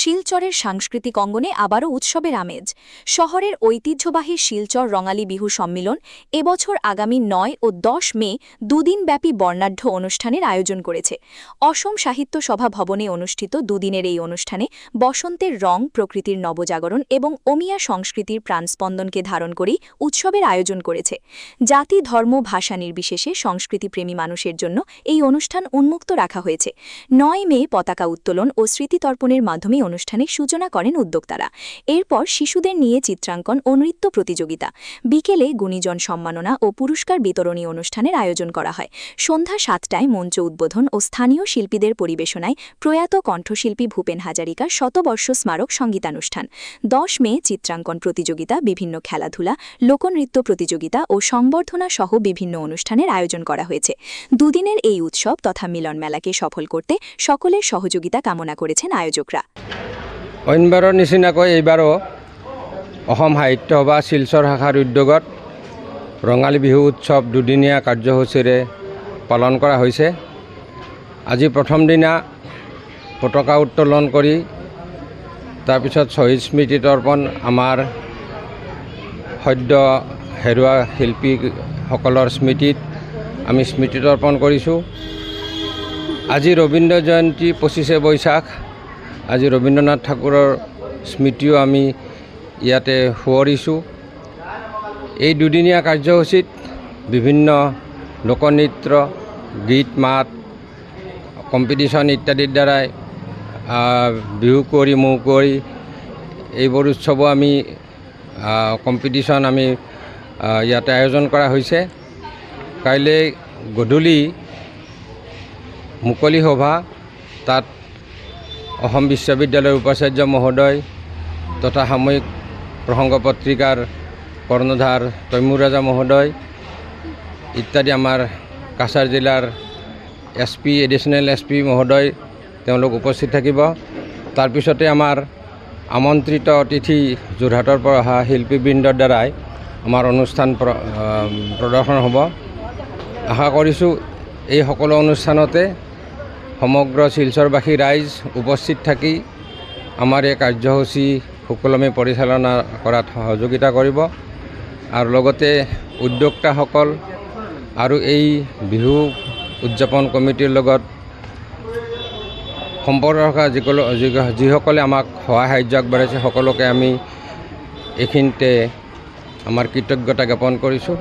শিলচরের সাংস্কৃতিক অঙ্গনে আবারও উৎসবের আমেজ। শহরের ঐতিহ্যবাহী শিলচর রঙালী বিহু সম্মিলন এবছর আগামী ৯ ও ১০ মে দুদিনব্যাপী বর্ণাঢ্য অনুষ্ঠানের আয়োজন করেছে। অসম সাহিত্য সভা ভবনে অনুষ্ঠিত দুদিনের এই অনুষ্ঠানে বসন্তের রং, প্রকৃতির নবজাগরণ এবং ওমিয়া সংস্কৃতির প্রাণস্পন্দনকে ধারণ করেই উৎসবের আয়োজন করেছে। জাতি, ধর্ম, ভাষা নির্বিশেষে সংস্কৃতিপ্রেমী মানুষের জন্য এই অনুষ্ঠান উন্মুক্ত রাখা হয়েছে। ৯ মে পতাকা উত্তোলন ও স্মৃতিতর্পণের মাধ্যমে অনুষ্ঠানের সূচনা করেন উদ্যোক্তারা। এরপর শিশুদের নিয়ে চিত্রাঙ্কন ও নৃত্য প্রতিযোগিতা, বিকেলে গুণীজন সম্মাননা ও পুরস্কার বিতরণী অনুষ্ঠানের আয়োজন করা হয়। সন্ধ্যা ৭টায় মঞ্চ উদ্বোধন ও স্থানীয় শিল্পীদের পরিবেশনায় প্রয়াত কণ্ঠশিল্পী ভূপেন হাজারিকার শতবর্ষ স্মারক সঙ্গীতানুষ্ঠান। ১০ মে চিত্রাঙ্কন প্রতিযোগিতা, বিভিন্ন খেলাধুলা, লোকনৃত্য প্রতিযোগিতা ও সংবর্ধনা সহ বিভিন্ন অনুষ্ঠানের আয়োজন করা হয়েছে। দুদিনের এই উৎসব তথা মিলন মেলাকে সফল করতে সকলের সহযোগিতা কামনা করেছেন আয়োজকরা। অন্যবাৰৰ নিচিনাকৈ এইবাৰো অসম সাহিত্য সভা শিলচৰ শাখাৰ উদ্যোগত ৰঙালী বিহু উৎসৱ দুদিনীয়া কাৰ্যসূচীৰে পালন কৰা হৈছে। আজি প্ৰথম দিনা পতাকা উত্তোলন কৰি তাৰপিছত শ্বহীদ স্মৃতি তৰ্পণ, আমাৰ সদ্য হেৰুৱা শিল্পীসকলৰ স্মৃতিত আমি স্মৃতি তৰ্পণ কৰিছোঁ। আজি ৰবীন্দ্ৰ জয়ন্তী ২৫ বৈশাখ। আজি ৰবীন্দ্ৰনাথ ঠাকুৰৰ স্মৃতিও আমি ইয়াতে সোঁৱৰিছোঁ। এই দুদিনীয়া কাৰ্যসূচীত বিভিন্ন লোকনৃত্য, গীত মাত, কম্পিটিশ্যন ইত্যাদিৰ দ্বাৰাই বিহু কুঁৱৰী, মৌ কুঁৱৰী এইবোৰ উৎসৱো আমি কম্পিটিশ্যন আমি ইয়াতে আয়োজন কৰা হৈছে। কাইলৈ গধূলি মুকলি সভা, তাত অসম বিশ্ববিদ্যালয়ৰ উপাচাৰ্য মহোদয় তথা সাময়িক প্ৰসংগ পত্ৰিকাৰ কৰ্ণধাৰ তৈমুৰ ৰাজা মহোদয় ইত্যাদি আমাৰ কাছাৰ জিলাৰ SP, এডিশ্যনেল SP মহোদয় তেওঁলোক উপস্থিত থাকিব। তাৰপিছতে আমাৰ আমন্ত্ৰিত অতিথি যোৰহাটৰ পৰা অহা শিল্পীবৃন্দৰ দ্বাৰাই আমাৰ অনুষ্ঠান প্ৰদৰ্শন হ'ব। আশা কৰিছোঁ এই সকলো অনুষ্ঠানতে সমগ্ৰ শিলচৰবাসী ৰাইজ উপস্থিত থাকি আমাৰ এই কাৰ্যসূচী সুকলমে পৰিচালনা কৰাত সহযোগিতা কৰিব। আৰু লগতে উদ্যোক্তাসকল আৰু এই বিহু উদযাপন কমিটিৰ লগত সম্পৰ্ক ৰখা যিসকলে আমাক সহায় সাহায্য আগবঢ়াইছে সকলোকে আমি এইখিনিতে আমাৰ কৃতজ্ঞতা জ্ঞাপন কৰিছোঁ।